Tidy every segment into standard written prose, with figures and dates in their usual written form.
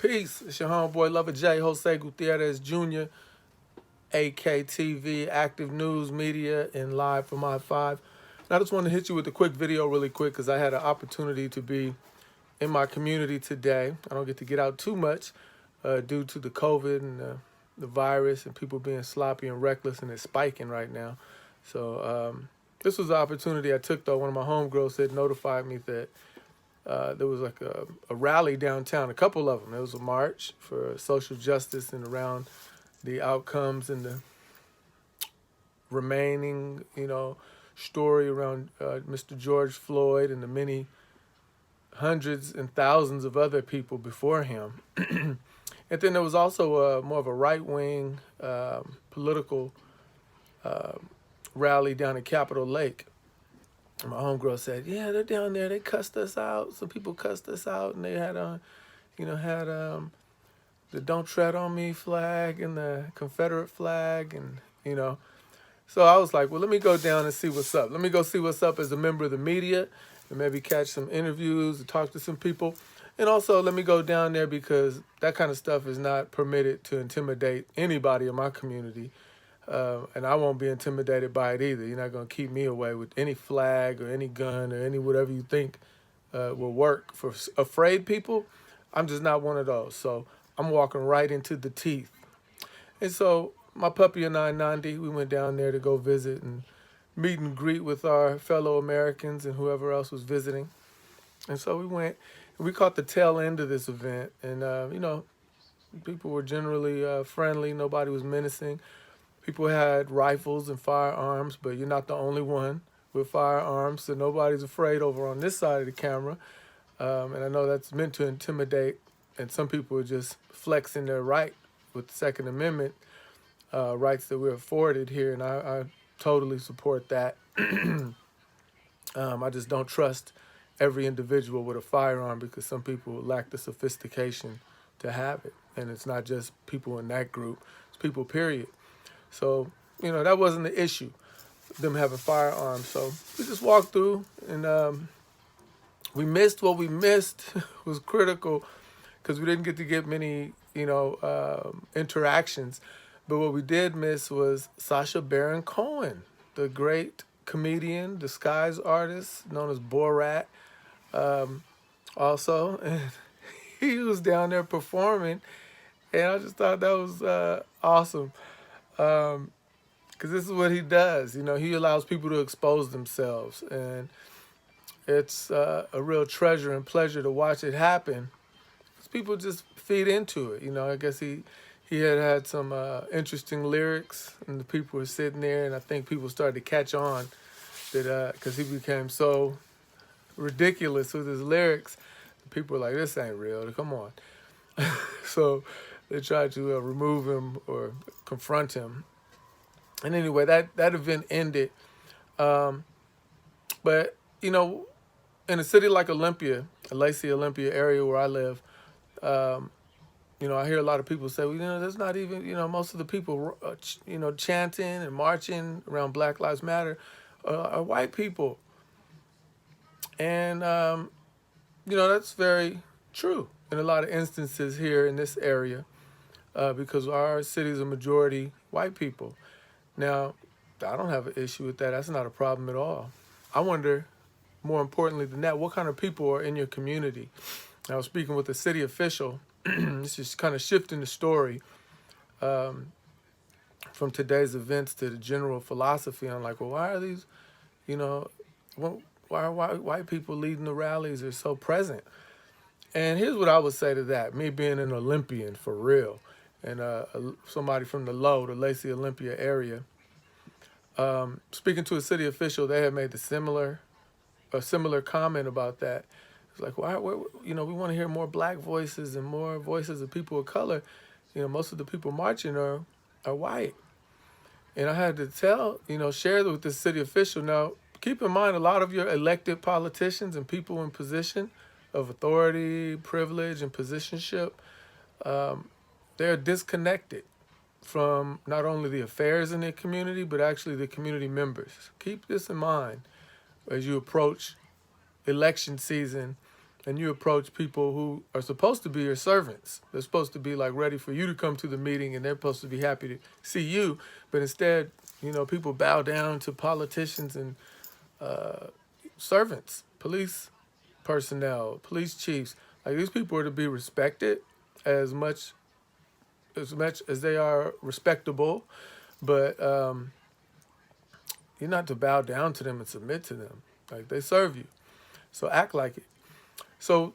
Peace. It's your homeboy Lover J, Jose Gutierrez Jr., AKTV, Active News Media, and live from I-5. And I just want to hit you with a quick video really quick because I had an opportunity to be in my community today. I don't get to get out too much due to the COVID and the virus and people being sloppy and reckless, and it's spiking right now. So this was the opportunity I took, though. One of my homegirls had notified me that there was like a rally downtown, a couple of them. It was a march for social justice and around the outcomes and the remaining, story around Mr. George Floyd and the many hundreds and thousands of other people before him. And then there was also more of a right-wing political rally down at Capitol Lake. And my homegirl said, yeah, they're down there. They cussed us out. Some people cussed us out, and they had the Don't Tread on Me flag and the Confederate flag. And, so I was like, well, let me go down and see what's up. Let me go see what's up as a member of the media and maybe catch some interviews and talk to some people. And also let me go down there because that kind of stuff is not permitted to intimidate anybody in my community. And I won't be intimidated by it either. You're not going to keep me away with any flag or any gun or any whatever you think will work. For afraid people, I'm just not one of those. So I'm walking right into the teeth. And so my puppy and I, Nandi, we went down there to go visit and meet and greet with our fellow Americans and whoever else was visiting. And so we went, and we caught the tail end of this event. And, people were generally friendly. Nobody was menacing. People had rifles and firearms, but you're not the only one with firearms, so nobody's afraid over on this side of the camera. And I know that's meant to intimidate, and some people are just flexing their right with the Second Amendment rights that we're afforded here, and I totally support that. I just don't trust every individual with a firearm because some people lack the sophistication to have it. And it's not just people in that group, it's people, period. So, that wasn't the issue, them having firearms. So we just walked through, and we missed what we missed was critical because we didn't get to get many, interactions. But what we did miss was Sacha Baron Cohen, the great comedian, disguise artist known as Borat, also. And he was down there performing, and I just thought that was awesome. Because this is what he does. He allows people to expose themselves, and it's a real treasure and pleasure to watch it happen. Because people just feed into it. I guess he had some interesting lyrics, and the people were sitting there, and I think people started to catch on that because he became so ridiculous with his lyrics. People were like, "This ain't real. Come on." So they tried to remove him or confront him. And anyway, that event ended. But, in a city like Olympia, the Lacey Olympia area where I live, I hear a lot of people say, well, there's not even, most of the people, chanting and marching around Black Lives Matter are white people. And, that's very true in a lot of instances here in this area. Because our city is a majority white people. Now, I don't have an issue with that. That's not a problem at all. I wonder, more importantly than that, what kind of people are in your community? I was speaking with a city official. This is kind of shifting the story from today's events to the general philosophy. I'm like, well, why are these, why are white people leading the rallies? They're so present. And here's what I would say to that, me being an Olympian for real, and somebody from the Lacey Olympia area. Speaking to a city official, they had made a similar comment about that. It's like, we want to hear more black voices and more voices of people of color. Most of the people marching are white. And I had to share with this city official. Now, keep in mind, a lot of your elected politicians and people in position of authority, privilege, and positionship, they're disconnected from not only the affairs in their community, but actually the community members. Keep this in mind as you approach election season and you approach people who are supposed to be your servants. They're supposed to be like ready for you to come to the meeting, and they're supposed to be happy to see you. But instead, people bow down to politicians and servants, police personnel, police chiefs. Like, these people are to be respected as much as they are respectable, but you're not to bow down to them and submit to them. Like, they serve you, so act like it. So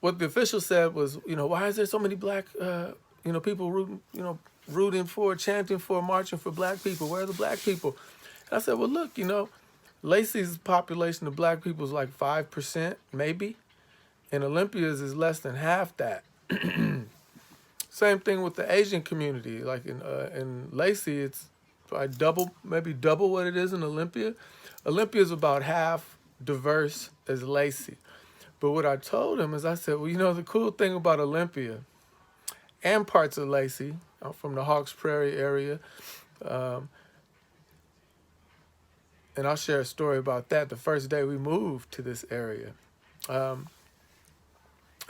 what the official said was, why is there so many black, people rooting for, chanting for, marching for black people? Where are the black people? And I said, well, look, Lacey's population of black people is like 5%, maybe, and Olympia's is less than half that. Same thing with the Asian community. Like in Lacey, it's probably maybe double what it is in Olympia. Olympia is about half diverse as Lacey. But what I told him is, I said, well, the cool thing about Olympia and parts of Lacey, I'm from the Hawks Prairie area, and I'll share a story about that. The first day we moved to this area, I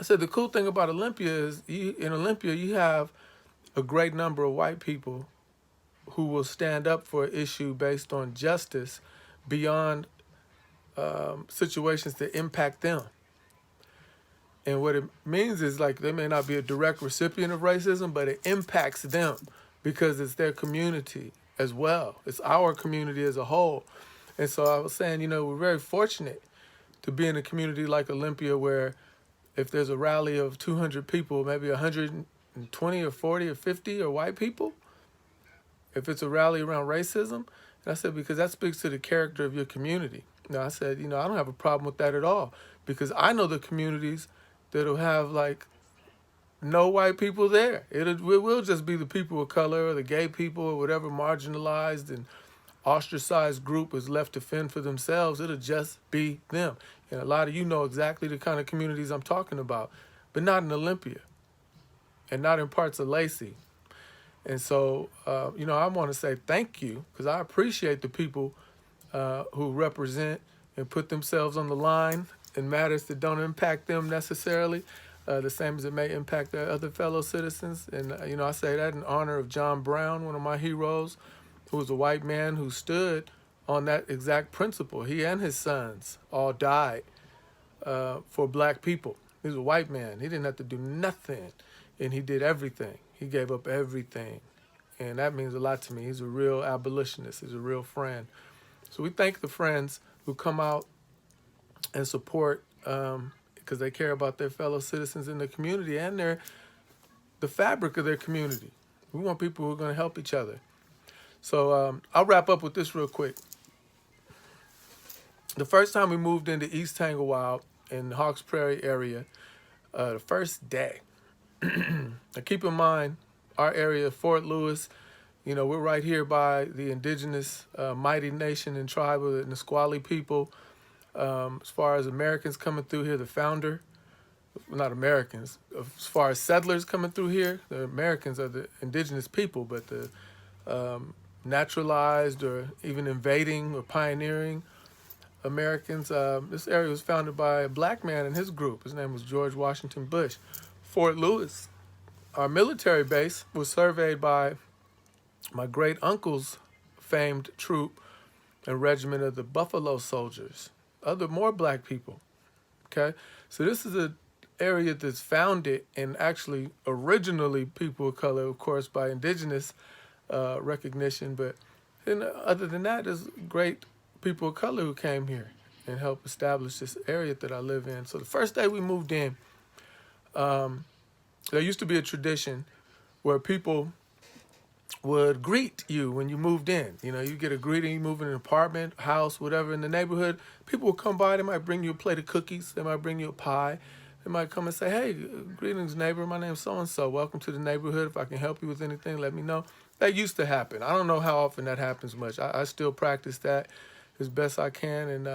said the cool thing about Olympia is in Olympia you have a great number of white people who will stand up for an issue based on justice beyond situations that impact them. And what it means is, like, they may not be a direct recipient of racism, but it impacts them because it's their community as well. It's our community as a whole. And so I was saying, we're very fortunate to be in a community like Olympia where if there's a rally of 200 people, maybe 120 or 40 or 50 are white people. If it's a rally around racism, and I said, because that speaks to the character of your community. Now, I said, I don't have a problem with that at all, because I know the communities that'll have like no white people there. It will just be the people of color or the gay people or whatever marginalized and ostracized group is left to fend for themselves. It'll just be them. And a lot of you know exactly the kind of communities I'm talking about, but not in Olympia and not in parts of Lacey. And so, I want to say thank you, because I appreciate the people who represent and put themselves on the line in matters that don't impact them necessarily, the same as it may impact their other fellow citizens. And, I say that in honor of John Brown, one of my heroes, who was a white man who stood on that exact principle. He and his sons all died for black people. He was a white man. He didn't have to do nothing, and he did everything. He gave up everything, and that means a lot to me. He's a real abolitionist. He's a real friend. So we thank the friends who come out and support because they care about their fellow citizens in the community and the fabric of their community. We want people who are going to help each other. So I'll wrap up with this real quick. The first time we moved into East Tanglewild in the Hawks Prairie area, the first day, now keep in mind, our area, Fort Lewis, we're right here by the indigenous mighty nation and tribe of the Nisqually people. As far as Americans coming through here, the founder, not Americans, as far as settlers coming through here, the Americans are the indigenous people, but the naturalized or even invading or pioneering Americans, this area was founded by a black man and his group. His name was George Washington Bush. Fort Lewis, our military base, was surveyed by my great uncle's famed troop and regiment of the Buffalo Soldiers, more black people. Okay, so this is an area that's founded and actually originally people of color, of course, by indigenous recognition. But then, other than that, there's great people of color who came here and helped establish this area that I live in. So the first day we moved in, there used to be a tradition where people would greet you when you moved in. You get a greeting, you move in an apartment, house, whatever in the neighborhood. People will come by, they might bring you a plate of cookies, they might bring you a pie. They might come and say, hey, greetings, neighbor, my name's so-and-so. Welcome to the neighborhood. If I can help you with anything, let me know. That used to happen. I don't know how often that happens much. I still practice that as best I can, and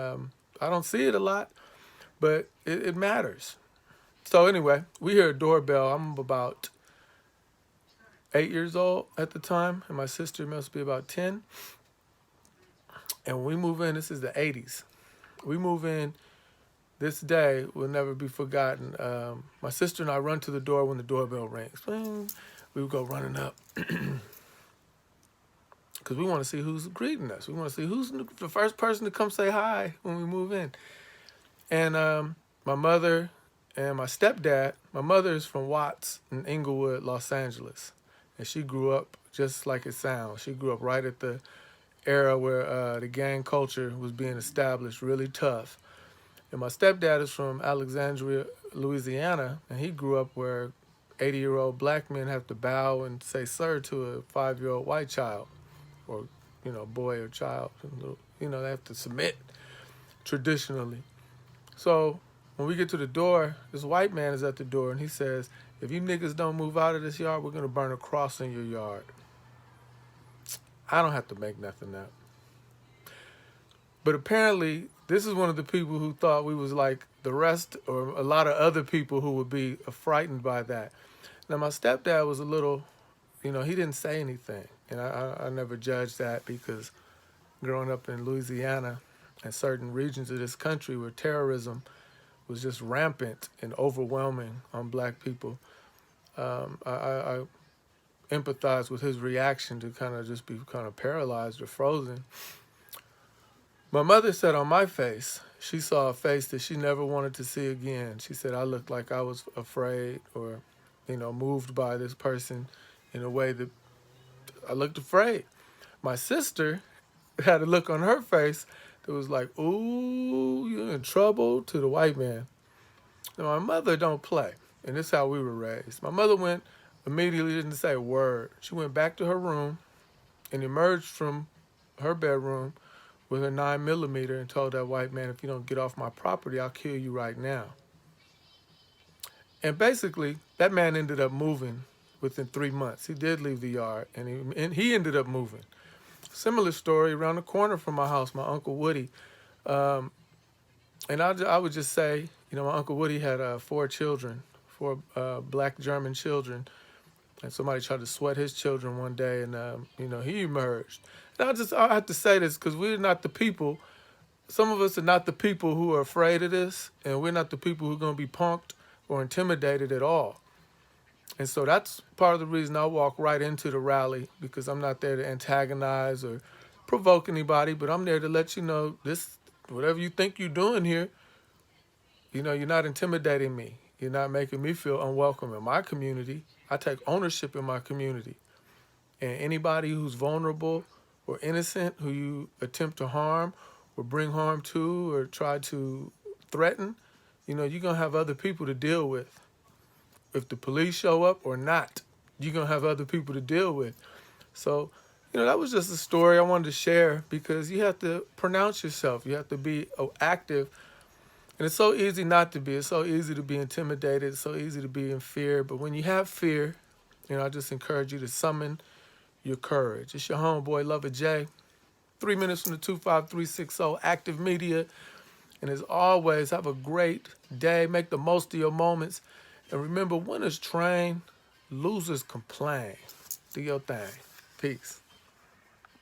I don't see it a lot, but it matters. So anyway, we hear a doorbell. I'm about 8 years old at the time, and my sister must be about 10. And when we move in, this is the 80s. We move in, this day will never be forgotten. My sister and I run to the door when the doorbell rings. Bing. We would go running up because we want to see who's greeting us. We want to see who's the first person to come say hi when we move in. And my mother and my stepdad, my mother is from Watts in Inglewood, Los Angeles. And she grew up just like it sounds. She grew up right at the era where the gang culture was being established, really tough. And my stepdad is from Alexandria, Louisiana, and he grew up where 80-year-old black men have to bow and say sir to a 5-year-old white child, or, boy or child. They have to submit traditionally. So when we get to the door, this white man is at the door, and he says, if you niggas don't move out of this yard, we're going to burn a cross in your yard. I don't have to make nothing up. But apparently, this is one of the people who thought we was like the rest, or a lot of other people who would be frightened by that. Now, my stepdad was a little, he didn't say anything. And I never judged that, because growing up in Louisiana and certain regions of this country where terrorism was just rampant and overwhelming on black people, I empathize with his reaction to kind of just be kind of paralyzed or frozen. My mother said on my face, she saw a face that she never wanted to see again. She said I looked like I was afraid or, moved by this person in a way that I looked afraid. My sister had a look on her face that was like, ooh, you're in trouble, to the white man. Now, my mother don't play, and this is how we were raised. My mother went immediately, didn't say a word. She went back to her room and emerged from her bedroom with her 9mm and told that white man, if you don't get off my property, I'll kill you right now. And basically, that man ended up moving within 3 months. He did leave the yard, and he ended up moving. Similar story around the corner from my house, my Uncle Woody. And I would just say, my Uncle Woody had 4 children, 4 black German children. And somebody tried to sweat his children one day, and, he emerged. And I have to say this because we're not the people. Some of us are not the people who are afraid of this, and we're not the people who are going to be punked or intimidated at all. And so that's part of the reason I walk right into the rally, because I'm not there to antagonize or provoke anybody, but I'm there to let you know this, whatever you think you're doing here, you're not intimidating me. You're not making me feel unwelcome in my community. I take ownership in my community. And anybody who's vulnerable or innocent, who you attempt to harm or bring harm to or try to threaten, you're going to have other people to deal with. If the police show up or not, you're going to have other people to deal with. So, that was just a story I wanted to share, because you have to pronounce yourself. You have to be active. And it's so easy not to be. It's so easy to be intimidated. It's so easy to be in fear. But when you have fear, I just encourage you to summon your courage. It's your homeboy, Lover J. 3 minutes from the 25360 Active Media. And as always, have a great day. Make the most of your moments. And remember, winners train, losers complain. Do your thing. Peace.